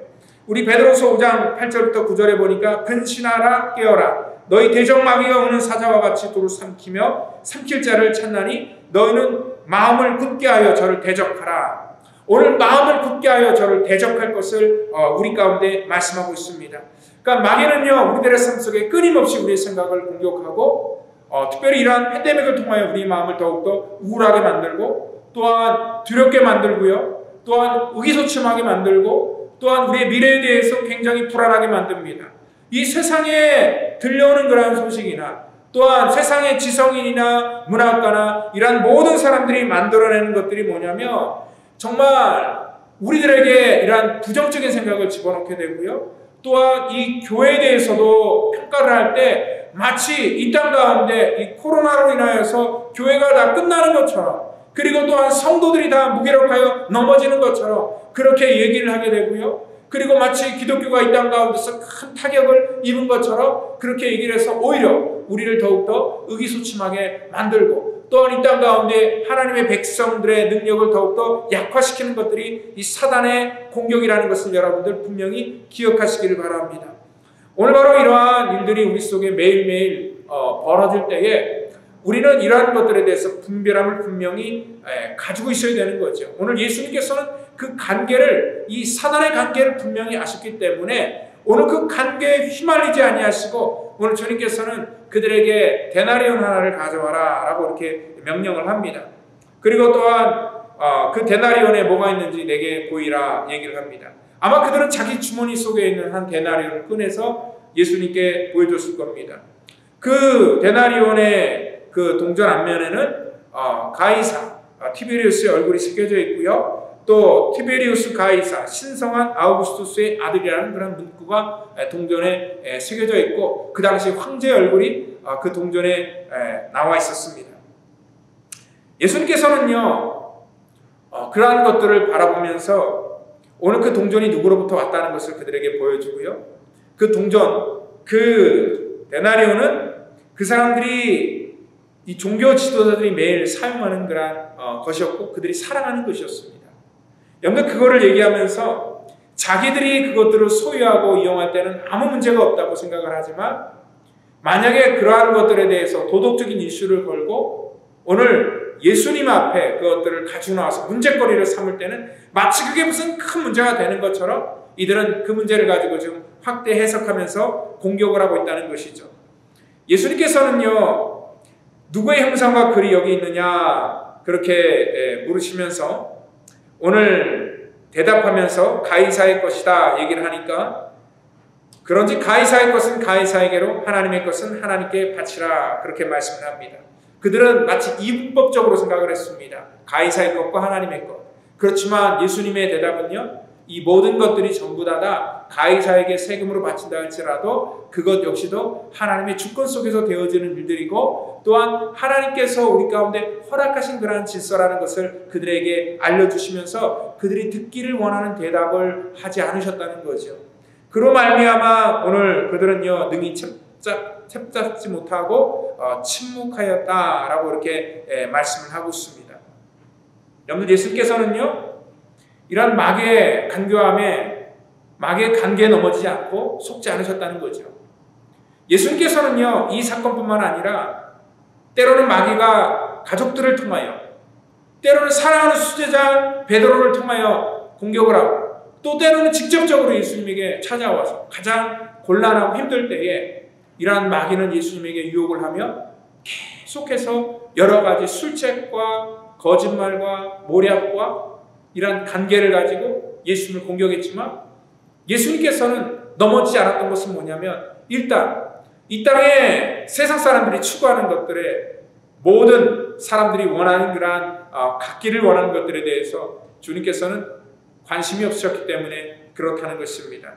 우리 베드로서 5장 8절부터 9절에 보니까 근신하라 깨어라 너희 대적마귀가 오는 사자와 같이 돌을 삼키며 삼킬 자를 찾나니 너희는 마음을 굳게 하여 저를 대적하라. 오늘 마음을 굳게 하여 저를 대적할 것을 우리 가운데 말씀하고 있습니다. 그러니까 마귀는요 우리들의 삶 속에 끊임없이 우리의 생각을 공격하고 특별히 이러한 팬데믹을 통하여 우리 마음을 더욱더 우울하게 만들고 또한 두렵게 만들고요. 또한 의기소침하게 만들고 또한 우리의 미래에 대해서 굉장히 불안하게 만듭니다. 이 세상에 들려오는 그러한 소식이나 또한 세상의 지성인이나 문학가나 이러한 모든 사람들이 만들어내는 것들이 뭐냐면 정말 우리들에게 이러한 부정적인 생각을 집어넣게 되고요. 또한 이 교회에 대해서도 평가를 할 때 마치 이 땅 가운데 이 코로나로 인하여서 교회가 다 끝나는 것처럼 그리고 또한 성도들이 다 무기력하여 넘어지는 것처럼 그렇게 얘기를 하게 되고요. 그리고 마치 기독교가 이 땅 가운데서 큰 타격을 입은 것처럼 그렇게 얘기를 해서 오히려 우리를 더욱더 의기소침하게 만들고 또한 이 땅 가운데 하나님의 백성들의 능력을 더욱더 약화시키는 것들이 이 사단의 공격이라는 것을 여러분들 분명히 기억하시기를 바랍니다. 오늘 바로 이러한 일들이 우리 속에 매일매일 벌어질 때에 우리는 이러한 것들에 대해서 분별함을 분명히 가지고 있어야 되는 거죠. 오늘 예수님께서는 그 관계를 이 사단의 관계를 분명히 아셨기 때문에 오늘 그 관계에 휘말리지 아니하시고 오늘 주님께서는 그들에게 데나리온 하나를 가져와라 라고 이렇게 명령을 합니다. 그리고 또한 그 데나리온에 뭐가 있는지 내게 보이라 얘기를 합니다. 아마 그들은 자기 주머니 속에 있는 한 데나리온을 꺼내서 예수님께 보여줬을 겁니다. 그 데나리온의 그 동전 앞면에는 가이사 티베리우스의 얼굴이 새겨져 있고요. 또 티베리우스 가이사 신성한 아우구스투스의 아들이라는 그런 문구가 동전에 새겨져 있고 그 당시 황제의 얼굴이 그 동전에 나와 있었습니다. 예수님께서는요 그러한 것들을 바라보면서 오늘 그 동전이 누구로부터 왔다는 것을 그들에게 보여주고요. 그 동전, 그 데나리온은 그 사람들이 이 종교 지도자들이 매일 사용하는 그러한 것이었고 그들이 사랑하는 것이었습니다. 여러분들 그거를 얘기하면서 자기들이 그것들을 소유하고 이용할 때는 아무 문제가 없다고 생각을 하지만 만약에 그러한 것들에 대해서 도덕적인 이슈를 걸고 오늘 예수님 앞에 그것들을 가지고 나와서 문제거리를 삼을 때는 마치 그게 무슨 큰 문제가 되는 것처럼 이들은 그 문제를 가지고 지금 확대 해석하면서 공격을 하고 있다는 것이죠. 예수님께서는요 누구의 형상과 글이 여기 있느냐 그렇게 물으시면서 오늘 대답하면서 가이사의 것이다 얘기를 하니까 그런지 가이사의 것은 가이사에게로 하나님의 것은 하나님께 바치라 그렇게 말씀을 합니다. 그들은 마치 이분법적으로 생각을 했습니다. 가이사의 것과 하나님의 것. 그렇지만 예수님의 대답은요 이 모든 것들이 전부 다 가이사에게 세금으로 바친다 할지라도 그것 역시도 하나님의 주권 속에서 되어지는 일들이고 또한 하나님께서 우리 가운데 허락하신 그러한 질서라는 것을 그들에게 알려주시면서 그들이 듣기를 원하는 대답을 하지 않으셨다는 거죠. 그로 말미암아 오늘 그들은요 능히 첩잡지 못하고 침묵하였다라고 이렇게 말씀을 하고 있습니다. 여러분 예수께서는요 이런 마귀의 간교함에 마귀의 관계에 넘어지지 않고 속지 않으셨다는 거죠. 예수님께서는요 이 사건뿐만 아니라 때로는 마귀가 가족들을 통하여 때로는 사랑하는 수제자 베드로를 통하여 공격을 하고 또 때로는 직접적으로 예수님에게 찾아와서 가장 곤란하고 힘들 때에 이러한 마귀는 예수님에게 유혹을 하며 계속해서 여러 가지 술책과 거짓말과 모략과 이러한 관계를 가지고 예수님을 공격했지만 예수님께서는 넘어지지 않았던 것은 뭐냐면 일단 이 땅에 세상 사람들이 추구하는 것들에 모든 사람들이 원하는 그러한 갖기를 원하는 것들에 대해서 주님께서는 관심이 없으셨기 때문에 그렇다는 것입니다.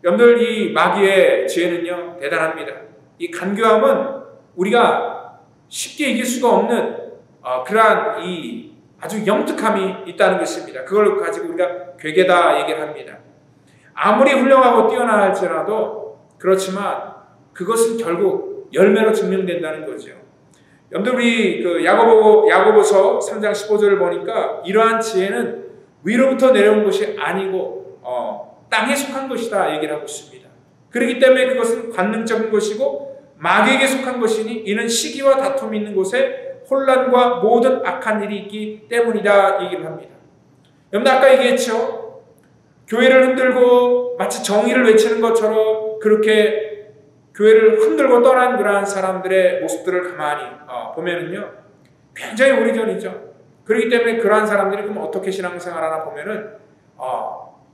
여러분들 이 마귀의 죄는요 대단합니다. 이 간교함은 우리가 쉽게 이길 수가 없는 그러한 이 아주 영특함이 있다는 것입니다. 그걸 가지고 우리가 괴계다 얘기를 합니다. 아무리 훌륭하고 뛰어나 할지라도 그렇지만 그것은 결국 열매로 증명된다는 거죠. 여러분들 우리 그 야고보서 3장 15절을 보니까 이러한 지혜는 위로부터 내려온 것이 아니고 땅에 속한 것이다 얘기를 하고 있습니다. 그렇기 때문에 그것은 관능적인 것이고 마귀에게 속한 것이니 이는 시기와 다툼이 있는 곳에 혼란과 모든 악한 일이 있기 때문이다 얘기를 합니다. 여러분 아까 얘기했죠. 교회를 흔들고 마치 정의를 외치는 것처럼 그렇게 교회를 흔들고 떠난 그러한 사람들의 모습들을 가만히 보면은요 굉장히 오래전이죠. 그렇기 때문에 그러한 사람들이 그럼 어떻게 신앙생활하나 보면은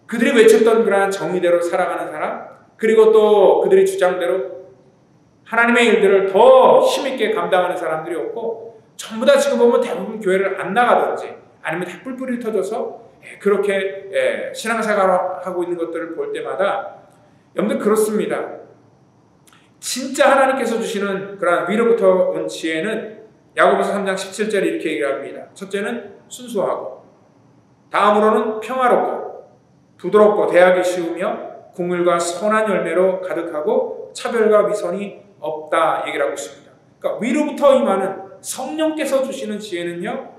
그들이 외쳤던 그러한 정의대로 살아가는 사람, 그리고 또 그들이 주장대로 하나님의 일들을 더 힘있게 감당하는 사람들이 없고 전부 다 지금 보면 대부분 교회를 안 나가든지 아니면 다 뿔뿔이 터져서 그렇게 신앙생활하고 있는 것들을 볼 때마다 여러분들 그렇습니다. 진짜 하나님께서 주시는 그런 위로부터 온 지혜는 야고보서 3장 17절에 이렇게 얘기합니다. 첫째는 순수하고 다음으로는 평화롭고 부드럽고 대하기 쉬우며 국물과 선한 열매로 가득하고 차별과 위선이 없다 얘기를 하고 있습니다. 그러니까 위로부터 임하는 성령께서 주시는 지혜는요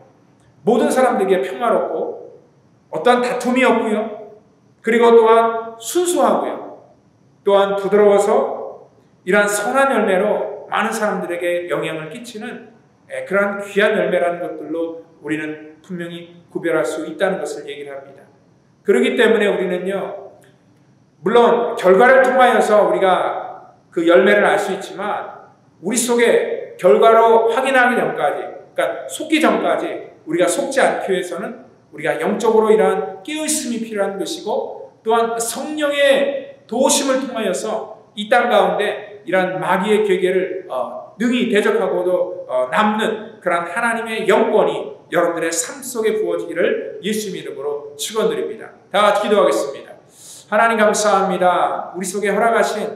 모든 사람들에게 평화롭고 어떠한 다툼이 없고요 그리고 또한 순수하고요 또한 부드러워서 이러한 선한 열매로 많은 사람들에게 영향을 끼치는 그러한 귀한 열매라는 것들로 우리는 분명히 구별할 수 있다는 것을 얘기를 합니다. 그렇기 때문에 우리는요 물론 결과를 통하여서 우리가 그 열매를 알 수 있지만 우리 속에 결과로 확인하기 전까지 그러니까 속기 전까지 우리가 속지 않기 위해서는 우리가 영적으로 이러한 깨어있음이 필요한 것이고 또한 성령의 도우심을 통하여서 이 땅 가운데 이러한 마귀의 괴계를 능히 대적하고도 남는 그런 하나님의 영권이 여러분들의 삶 속에 부어지기를 예수님 이름으로 축원드립니다. 다 같이 기도하겠습니다. 하나님 감사합니다. 우리 속에 허락하신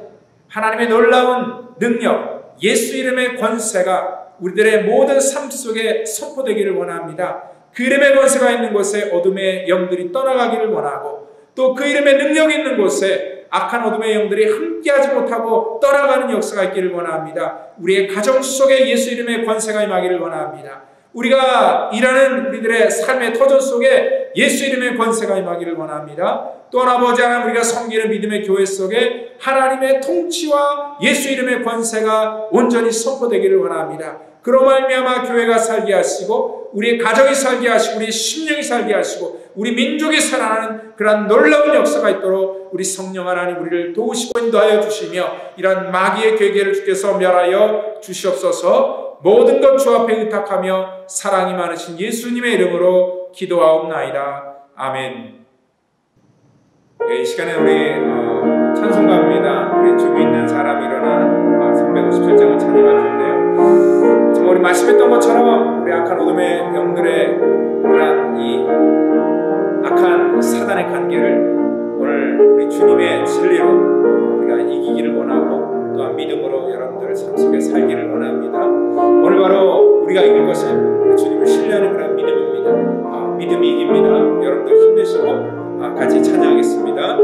하나님의 놀라운 능력, 예수 이름의 권세가 우리들의 모든 삶 속에 선포되기를 원합니다. 그 이름의 권세가 있는 곳에 어둠의 영들이 떠나가기를 원하고 또 그 이름의 능력이 있는 곳에 악한 어둠의 영들이 함께하지 못하고 떠나가는 역사가 있기를 원합니다. 우리의 가정 속에 예수 이름의 권세가 임하기를 원합니다. 우리가 일하는 우리들의 삶의 터전 속에 예수 이름의 권세가 임하기를 원합니다. 또한 아버지 하나님 우리가 섬기는 믿음의 교회 속에 하나님의 통치와 예수 이름의 권세가 온전히 선포되기를 원합니다. 그로 말미암아 교회가 살게 하시고 우리의 가정이 살게 하시고 우리의 심령이 살게 하시고 우리 민족이 살아나는 그러한 놀라운 역사가 있도록 우리 성령 하나님 우리를 도우시고 인도하여 주시며 이러한 마귀의 괴계를 주께서 멸하여 주시옵소서. 모든 것 주 앞에 의탁하며 사랑이 많으신 예수님의 이름으로 기도하옵나이다. 아멘. 이 시간에 우리 찬송가입니다. 우리 주비 있는 사람 일어나 357장을 찬양할 텐데요. 정말 우리 말씀했던 것처럼 우리 악한 어둠의 영들의 그런 이 악한 사단의 관계를 오늘 우리 주님의 진리로 우리가 이기기를 원하고 또한 믿음으로 여러분들 삶 속에 살기를 원합니다. 오늘 바로 우리가 이길 것은 우리 주님을 신뢰하는 그런 믿음입니다. 믿음이 이깁니다. 여러분들 힘내시고 같이 찬양하겠습니다.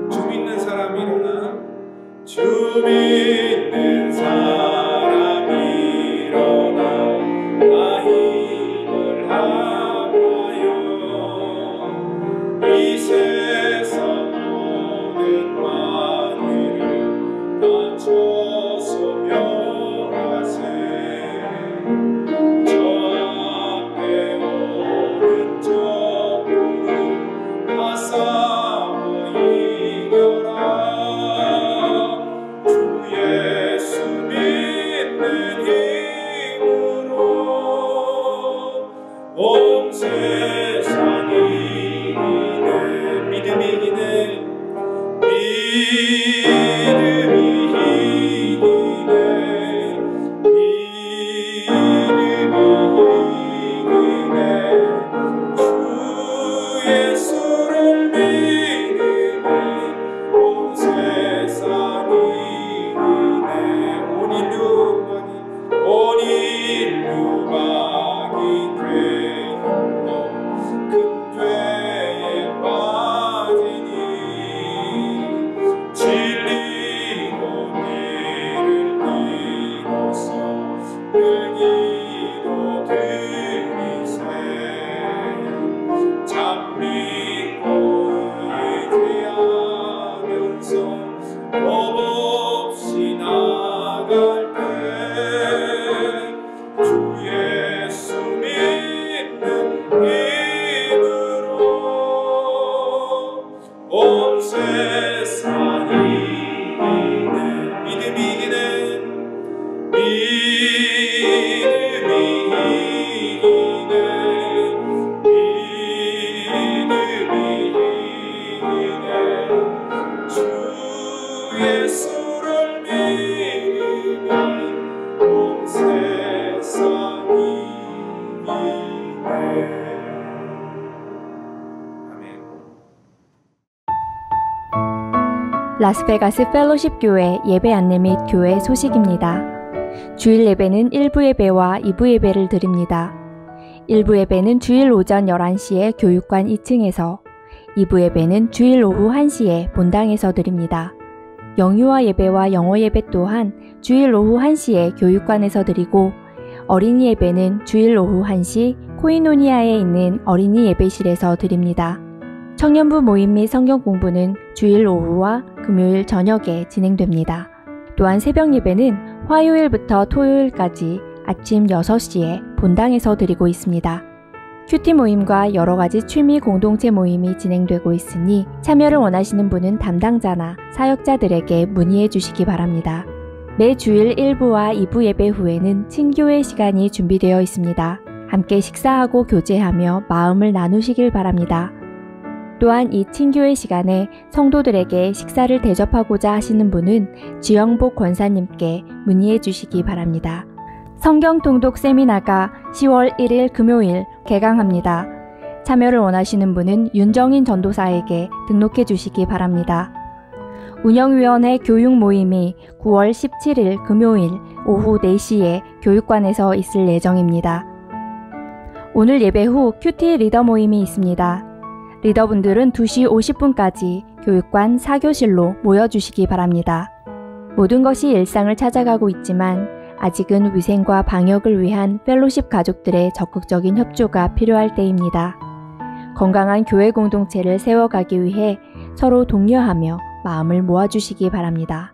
주 믿는 사람 일어나 주 믿는 사람 일어나 나 힘을 합하여 이 세상 모든 마귀를 다쳐서 멸하세 저 앞에 예수를 믿으니 온 세상이 온 인류만이 되었고 큰 죄에 빠지니 진리로 이를 이루소 늘 기도 드리세 참 믿고 의지하면서 겁없이 나갈 때 주 예수 믿는 힘으로 온 세상이 믿음이 이기네 주 예수를 믿으니 온 세상이 이기네. 아멘. 라스베가스 펠로십 교회 예배 안내 및 교회 소식입니다. 주일 예배는 1부 예배와 2부 예배를 드립니다. 1부 예배는 주일 오전 11시에 교육관 2층에서, 2부 예배는 주일 오후 1시에 본당에서 드립니다. 영유아 예배와 영어 예배 또한 주일 오후 1시에 교육관에서 드리고, 어린이 예배는 주일 오후 1시 코이노니아에 있는 어린이 예배실에서 드립니다. 청년부 모임 및 성경 공부는 주일 오후와 금요일 저녁에 진행됩니다. 또한 새벽 예배는 화요일부터 토요일까지 아침 6시에 본당에서 드리고 있습니다. 큐티 모임과 여러가지 취미 공동체 모임이 진행되고 있으니 참여를 원하시는 분은 담당자나 사역자들에게 문의해 주시기 바랍니다. 매 주일 1부와 2부 예배 후에는 친교회 시간이 준비되어 있습니다. 함께 식사하고 교제하며 마음을 나누시길 바랍니다. 또한 이 친교회 시간에 성도들에게 식사를 대접하고자 하시는 분은 지영복 권사님께 문의해 주시기 바랍니다. 성경 통독 세미나가 10월 1일 금요일 개강합니다. 참여를 원하시는 분은 윤정인 전도사에게 등록해 주시기 바랍니다. 운영위원회 교육 모임이 9월 17일 금요일 오후 4시에 교육관에서 있을 예정입니다. 오늘 예배 후 큐티 리더 모임이 있습니다. 리더분들은 2시 50분까지 교육관 4교실로 모여주시기 바랍니다. 모든 것이 일상을 찾아가고 있지만 아직은 위생과 방역을 위한 펠로십 가족들의 적극적인 협조가 필요할 때입니다. 건강한 교회 공동체를 세워가기 위해 서로 독려하며 마음을 모아주시기 바랍니다.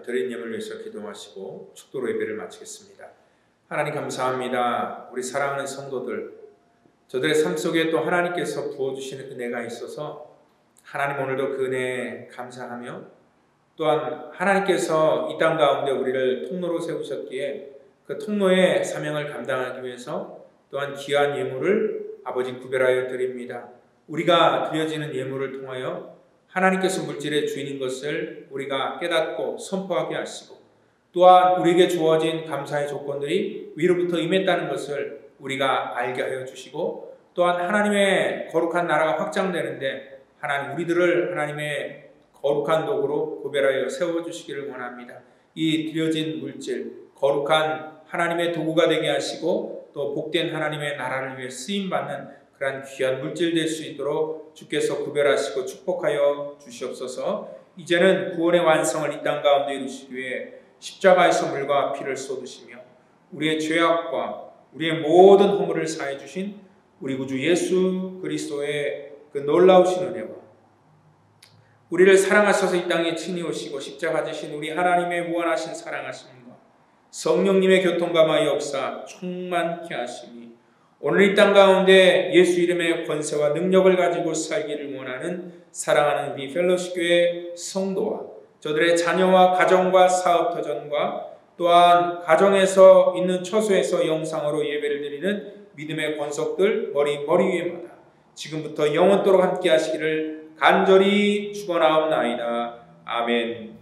드린 예물을 위해서 기도하시고 축도로 예배를 마치겠습니다. 하나님 감사합니다. 우리 사랑하는 성도들, 저들의 삶 속에 또 하나님께서 부어주시는 은혜가 있어서 하나님 오늘도 그 은혜에 감사하며 또한 하나님께서 이 땅 가운데 우리를 통로로 세우셨기에 그 통로의 사명을 감당하기 위해서 또한 귀한 예물을 아버지 구별하여 드립니다. 우리가 드려지는 예물을 통하여 하나님께서 물질의 주인인 것을 우리가 깨닫고 선포하게 하시고 또한 우리에게 주어진 감사의 조건들이 위로부터 임했다는 것을 우리가 알게 하여 주시고 또한 하나님의 거룩한 나라가 확장되는데 하나님 우리들을 하나님의 거룩한 도구로 구별하여 세워주시기를 원합니다. 이 드려진 물질 거룩한 하나님의 도구가 되게 하시고 또 복된 하나님의 나라를 위해 쓰임받는 그러한 귀한 물질 될 수 있도록 주께서 구별하시고 축복하여 주시옵소서. 이제는 구원의 완성을 이 땅 가운데 이루시기 위해 십자가에서 물과 피를 쏟으시며 우리의 죄악과 우리의 모든 허물을 사해 주신 우리 구주 예수 그리스도의 그 놀라우신 은혜와 우리를 사랑하셔서 이 땅에 친히 오시고 십자가 지신 우리 하나님의 무한하신 사랑하심과 성령님의 교통감화 역사 충만케 하시니 오늘 이 땅 가운데 예수 이름의 권세와 능력을 가지고 살기를 원하는 사랑하는 우리 펠로십 교회 성도와 저들의 자녀와 가정과 사업 터전과 또한 가정에서 있는 처소에서 영상으로 예배를 드리는 믿음의 권속들 머리 위에마다 지금부터 영원토록 함께 하시기를 간절히 축원하옵나이다. 아멘.